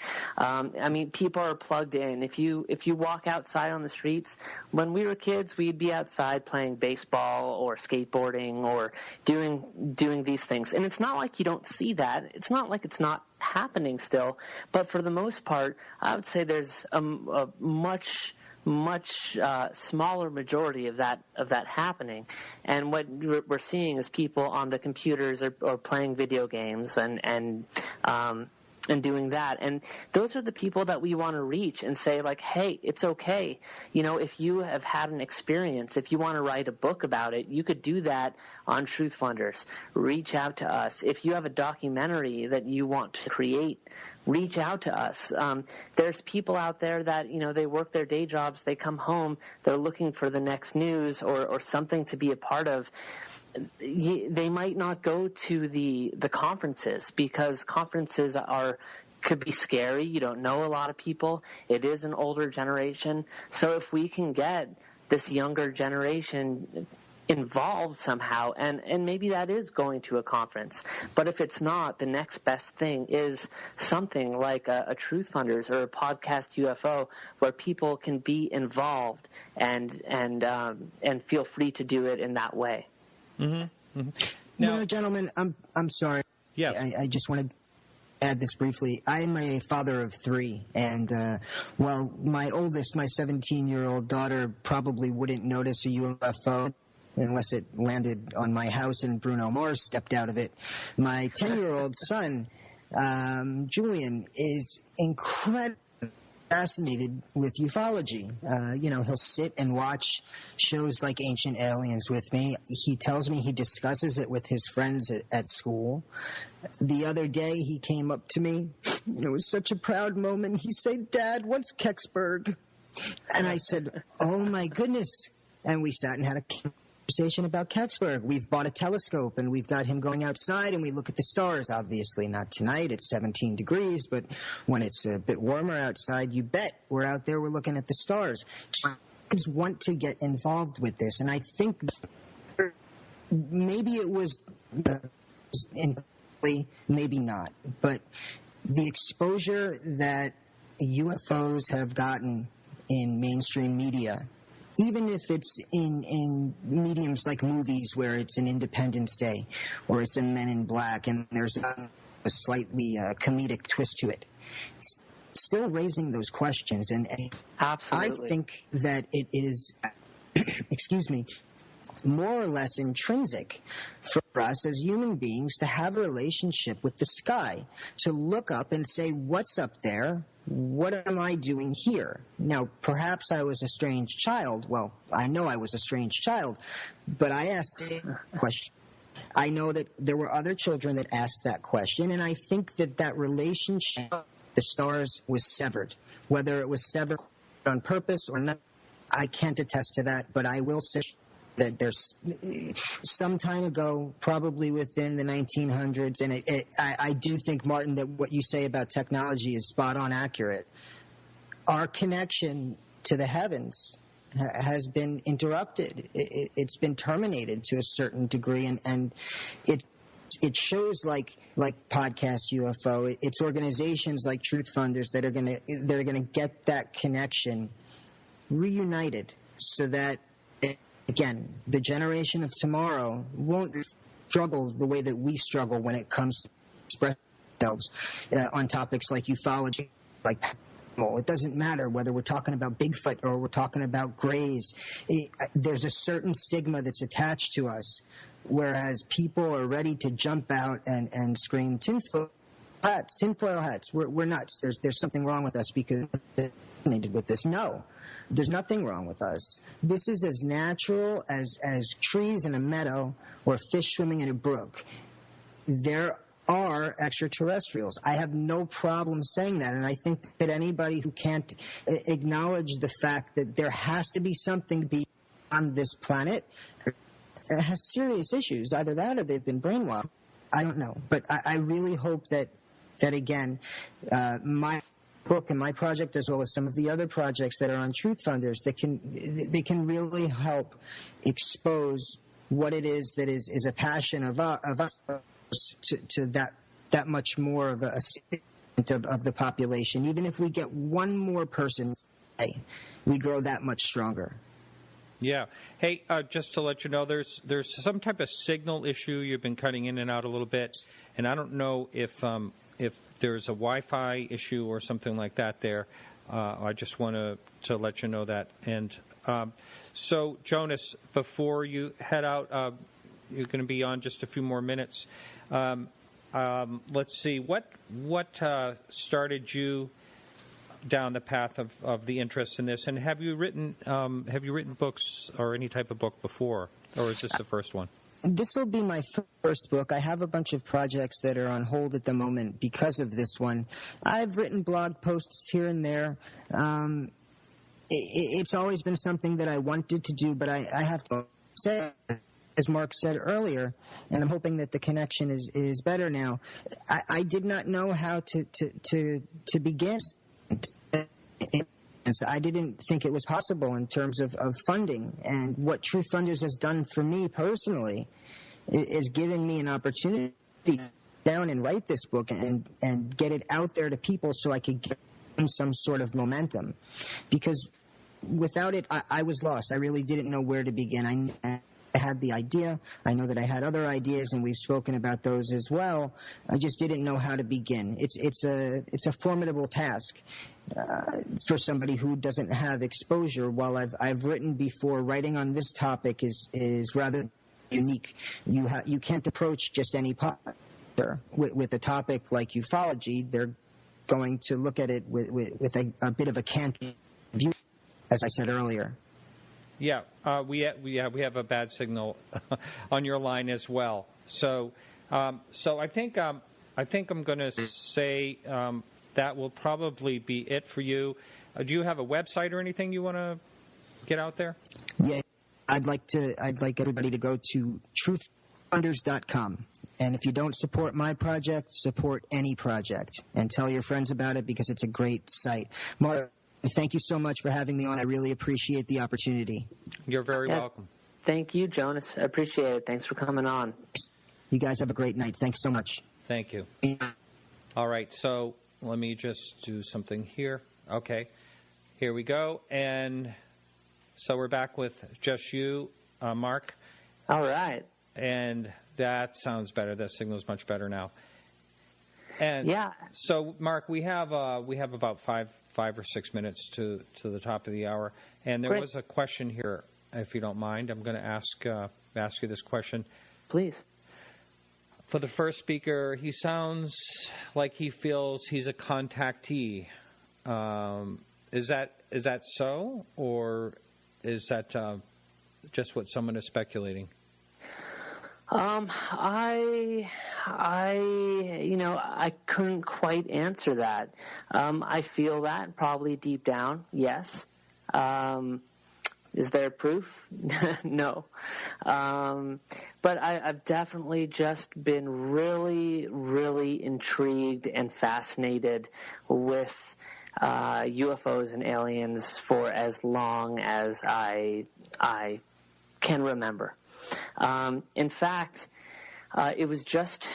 People are plugged in. If you walk outside on the streets, when we were kids, we'd be outside playing baseball or skateboarding or doing these things. And it's not like you don't see that. It's not like it's not happening still. But for the most part, I would say there's a much smaller majority of that happening, and what we're seeing is people on the computers or playing video games and doing that. And those are the people that we want to reach and say, like, hey, it's okay. If you have had an experience, if you want to write a book about it, you could do that on Truth Funders. Reach out to us. If you have a documentary that you want to create, reach out to us. There's people out there that, they work their day jobs, they come home, they're looking for the next news or something to be a part of. They might not go to the conferences, because conferences could be scary. You don't know a lot of people. It is an older generation. So if we can get this younger generation involved somehow, and maybe that is going to a conference, but if it's not, the next best thing is something like a Truth Funders or a podcast UFO, where people can be involved and feel free to do it in that way. Mm-hmm. Mm-hmm. Now, gentlemen, I'm sorry. Yeah, I just wanted to add this briefly. I'm a father of 3, and while my oldest, my 17-year-old daughter, probably wouldn't notice a UFO unless it landed on my house and Bruno Mars stepped out of it, my 10-year-old son, Julian, is incredibly fascinated with ufology. He'll sit and watch shows like Ancient Aliens with me. He tells me he discusses it with his friends at school. The other day, he came up to me. It was such a proud moment. He said, "Dad, what's Kecksburg?" And I said, "Oh, my goodness." And we sat and had a conversation about Kecksburg. We've bought a telescope, and we've got him going outside, and we look at the stars. Obviously not tonight. It's 17 degrees, but when it's a bit warmer outside, you bet we're out there, we're looking at the stars. Kids want to get involved with this, and I think maybe it was maybe not, but the exposure that UFOs have gotten in mainstream media, even if it's in mediums like movies where it's an Independence Day or it's a Men in Black and there's a slightly comedic twist to it, still raising those questions. And Absolutely. I think that it is, excuse me, more or less intrinsic for us as human beings to have a relationship with the sky, to look up and say, what's up there? What am I doing here? Now, perhaps I was a strange child. Well, I know I was a strange child, but I asked a question. I know that there were other children that asked that question, and I think that that relationship with the stars was severed. Whether it was severed on purpose or not, I can't attest to that, but I will say that there's some time ago, probably within the 1900s, and I do think, Martin, that what you say about technology is spot on accurate. Our connection to the heavens has been interrupted. It's been terminated to a certain degree, and it shows like Podcast UFO. It's organizations like Truth Funders that are gonna get that connection reunited, so that, again, the generation of tomorrow won't struggle the way that we struggle when it comes to expressing ourselves on topics like ufology, like well, it doesn't matter whether we're talking about Bigfoot or we're talking about Greys. There's a certain stigma that's attached to us, whereas people are ready to jump out and scream tinfoil hats. We're nuts. There's something wrong with us because we're fascinated with this. No. There's nothing wrong with us. This is as natural as trees in a meadow or fish swimming in a brook. There are extraterrestrials. I have no problem saying that, and I think that anybody who can't acknowledge the fact that there has to be something beyond this planet has serious issues. Either that or they've been brainwashed. I don't know. But I really hope that again, my book and my project, as well as some of the other projects that are on Truth Funders, they can really help expose what it is that is a passion of us to that much more of a segment of the population. Even if we get one more person, we grow that much stronger. Yeah. Hey, just to let you know, there's some type of signal issue. You've been cutting in and out a little bit, and I don't know if there's a Wi-Fi issue or something like that there. I just want to let you know that. And so, Jonas, before you head out, you're going to be on just a few more minutes. Let's see, what started you down the path of the interest in this? And have you written books or any type of book before, or is this the first one? This will be my first book. I have a bunch of projects that are on hold at the moment because of this one. I've written blog posts here and there. It's always been something that I wanted to do, but I have to say, as Mark said earlier, and I'm hoping that the connection is better now, I did not know how to begin. And so I didn't think it was possible in terms of funding. And what Truth Funders has done for me personally is giving me an opportunity to down and write this book and get it out there to people so I could get some sort of momentum. Because without it, I was lost. I really didn't know where to begin. I had the idea. I know that I had other ideas, and we've spoken about those as well. I just didn't know how to begin. It's a formidable task for somebody who doesn't have exposure. While I've written before, writing on this topic is rather unique. You can't approach just any there with a topic like ufology. They're going to look at it with a bit of a cant view, as I said earlier. Yeah, we have a bad signal on your line as well. So I think I'm going to say that will probably be it for you. Do you have a website or anything you want to get out there? Yeah, I'd like everybody to go to truthfunders.com. And if you don't support my project, support any project, and tell your friends about it because it's a great site. Mark, thank you so much for having me on. I really appreciate the opportunity. You're very welcome. Thank you, Jonas. I appreciate it. Thanks for coming on. You guys have a great night. Thanks so much. Thank you. All right, so let me just do something here. Okay, here we go. And so we're back with just you, Mark. All right. And that sounds better. That signal's much better now. And yeah. So, Mark, we have about five or 6 minutes to the top of the hour, and there was a question here. If you don't mind, I'm going to ask you this question. Please. For the first speaker, he sounds like he feels he's a contactee. Is that so, or is that just what someone is speculating? I couldn't quite answer that. I feel that probably deep down, yes. Is there proof? No. But I've definitely just been really, really intrigued and fascinated with UFOs and aliens for as long as I can remember. In fact, it was just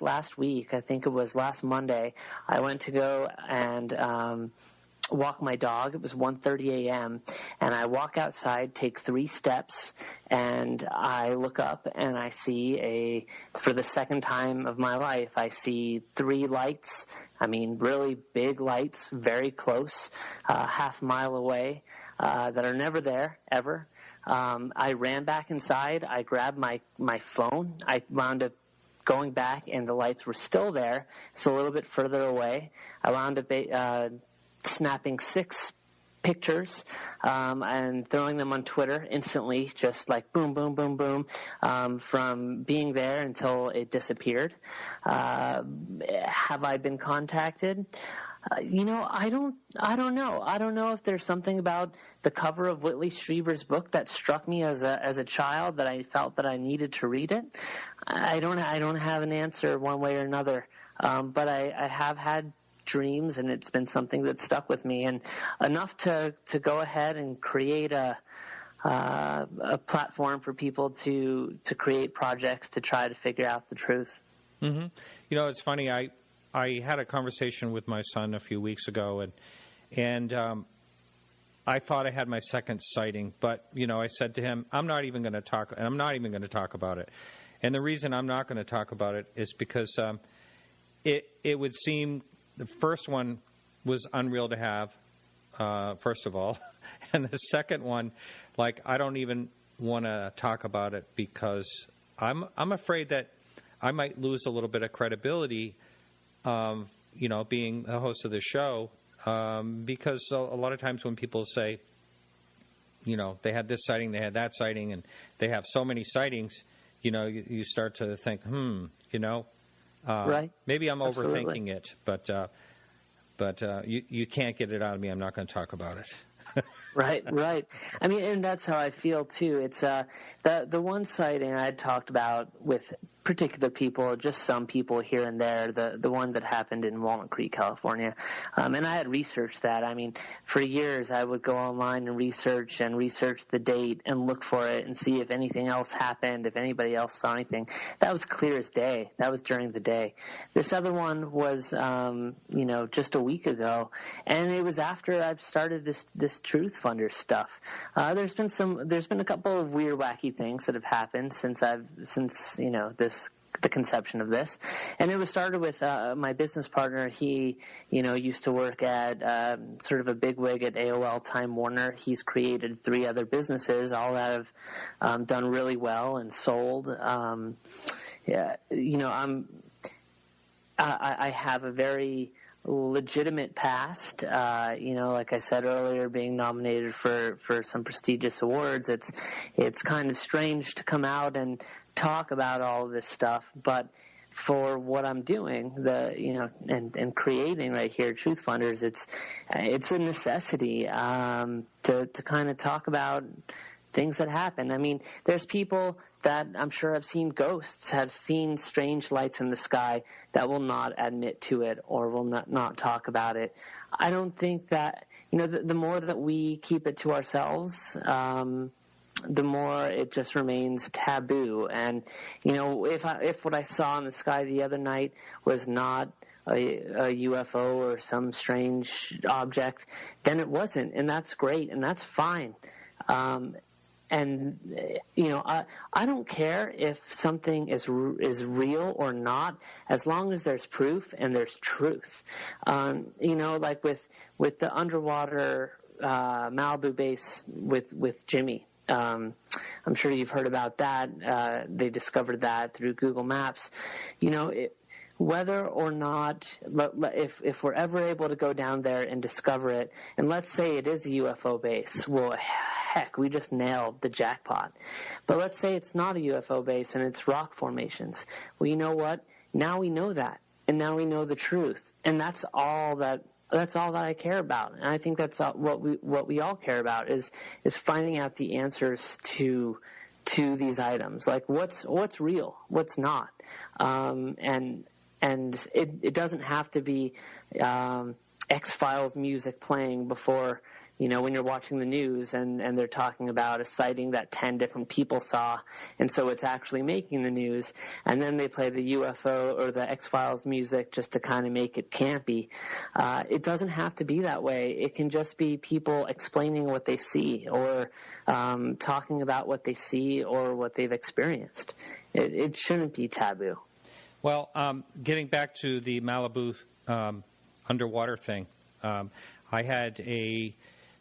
last week. I think it was last Monday. I went to go and walk my dog. It was 1:30 a.m. and I walk outside, take 3 steps, and I look up and I see for the second time of my life, I see 3 lights. I mean, really big lights, very close, half a mile away, that are never there ever. I ran back inside. I grabbed my phone. I wound up going back, and the lights were still there. It's a little bit further away. I wound up snapping 6 pictures and throwing them on Twitter instantly, just like boom, boom, boom, boom, from being there until it disappeared. Have I been contacted? I don't know. I don't know if there's something about the cover of Whitley Strieber's book that struck me as a child that I felt that I needed to read it. I don't have an answer one way or another. But I have had dreams, and it's been something that stuck with me, and enough to go ahead and create a platform for people to create projects to try to figure out the truth. Mm-hmm. It's funny. I had a conversation with my son a few weeks ago, and I thought I had my second sighting, but I said to him, I'm not even going to talk about it. And the reason I'm not going to talk about it is because it would seem the first one was unreal to have, first of all, and the second one, I don't even want to talk about it because I'm afraid that I might lose a little bit of credibility. Being the host of the show, because a lot of times when people say, they had this sighting, they had that sighting, and they have so many sightings, you start to think, right. Maybe I'm Absolutely. overthinking it, but you can't get it out of me. I'm not going to talk about it. Right. I mean, and that's how I feel too. It's the one sighting I talked about with particular people, just some people here and there. The one that happened in Walnut Creek, California, and I had researched that. I mean, for years I would go online and research the date and look for it and see if anything else happened, if anybody else saw anything. That was clear as day. That was during the day. This other one was, just a week ago, and it was after I've started this Truth Funder stuff. There's been a couple of weird, wacky things that have happened since the conception of this, and it was started with my business partner. He, used to work at sort of a bigwig at AOL Time Warner. He's created 3 other businesses, all that have done really well and sold. I have a very legitimate past, like I said earlier, being nominated for some prestigious awards. It's kind of strange to come out and talk about all of this stuff, but for what I'm doing, and creating right here, Truth Funders, it's a necessity to kind of talk about things that happen. I mean, there's people that I'm sure have seen ghosts, have seen strange lights in the sky that will not admit to it or will not talk about it. I don't think that, the more that we keep it to ourselves, the more it just remains taboo. And, if what I saw in the sky the other night was not a UFO or some strange object, then it wasn't. And that's great. And that's fine. I don't care if something is real or not, as long as there's proof and there's truth. Like with the underwater Malibu base with Jimmy. I'm sure you've heard about that. They discovered that through Google Maps. Whether or not, if we're ever able to go down there and discover it, and let's say it is a UFO base, well, heck, we just nailed the jackpot. But let's say it's not a UFO base and it's rock formations. Well, you know what? Now we know that, and now we know the truth, and that's all that I care about. And I think that's what we all care about is finding out the answers to these items, like what's real, what's not, and it doesn't have to be X-Files music playing before, when you're watching the news and they're talking about a sighting that 10 different people saw, and so it's actually making the news, and then they play the UFO or the X-Files music just to kind of make it campy. It doesn't have to be that way. It can just be people explaining what they see, or talking about what they see or what they've experienced. It shouldn't be taboo. Well, getting back to the Malibu underwater thing, I had a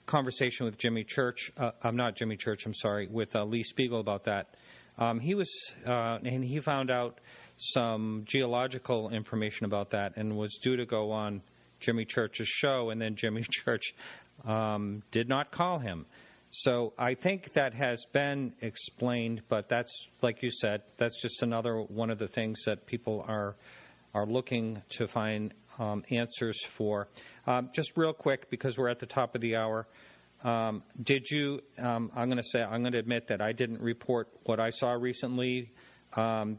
conversation with Jimmy Church. With Lee Spiegel about that. And he found out some geological information about that and was due to go on Jimmy Church's show, and then Jimmy Church did not call him. So I think that has been explained, but that's, like you said, that's just another one of the things that people are looking to find answers for. Just real quick, because we're at the top of the hour, did you? I'm going to admit that I didn't report what I saw recently. I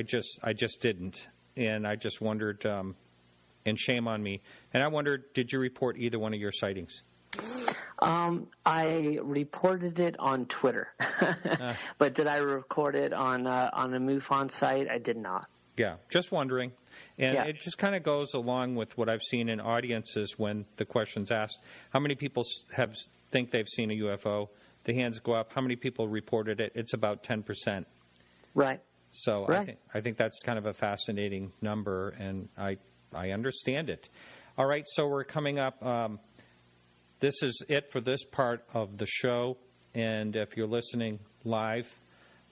just didn't, and I just wondered, and shame on me. And I wondered, did you report either one of your sightings? I reported it on Twitter, but did I record it on a MUFON site? I did not. Yeah, just wondering. And it just kind of goes along with what I've seen in audiences when the question's asked. How many people think they've seen a UFO? The hands go up. How many people reported it? It's about 10%. Right. So I think that's kind of a fascinating number, and I understand it. All right, so we're coming up. This is it for this part of the show, and if you're listening live,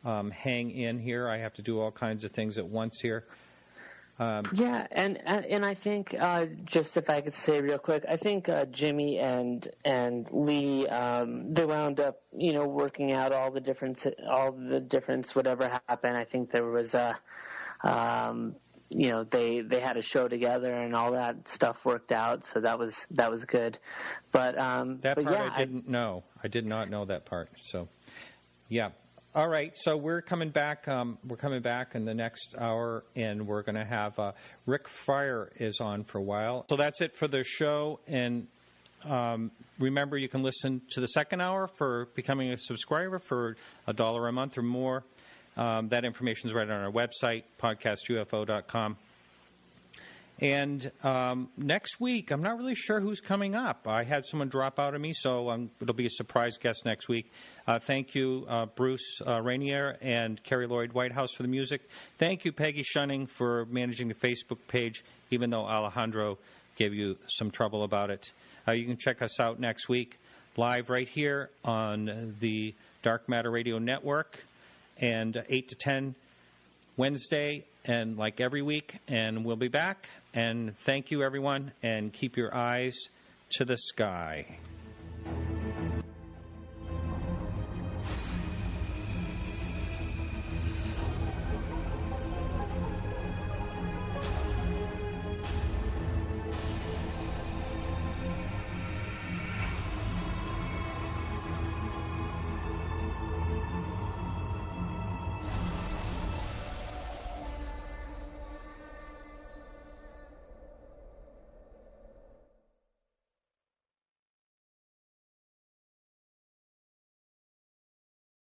hang in here. I have to do all kinds of things at once here. Yeah, and I think just if I could say real quick, I think Jimmy and Lee they wound up working out all the difference whatever happened. I think there was they had a show together and all that stuff worked out, so that was good. But that part I didn't know. I did not know that part. So yeah. All right, so we're coming back. We're coming back in the next hour, and we're going to have Rick Fryer is on for a while. So that's it for the show. And remember, you can listen to the second hour for becoming a subscriber for $1 a month or more. That information is right on our website, podcastufo.com. And next week, I'm not really sure who's coming up. I had someone drop out of me, so it'll be a surprise guest next week. Thank you, Bruce Rainier and Carrie Lloyd Whitehouse for the music. Thank you, Peggy Shunning, for managing the Facebook page, even though Alejandro gave you some trouble about it. You can check us out next week, live right here on the Dark Matter Radio Network, and 8 to 10 Wednesday, and like every week, and we'll be back. And thank you, everyone, and keep your eyes to the sky.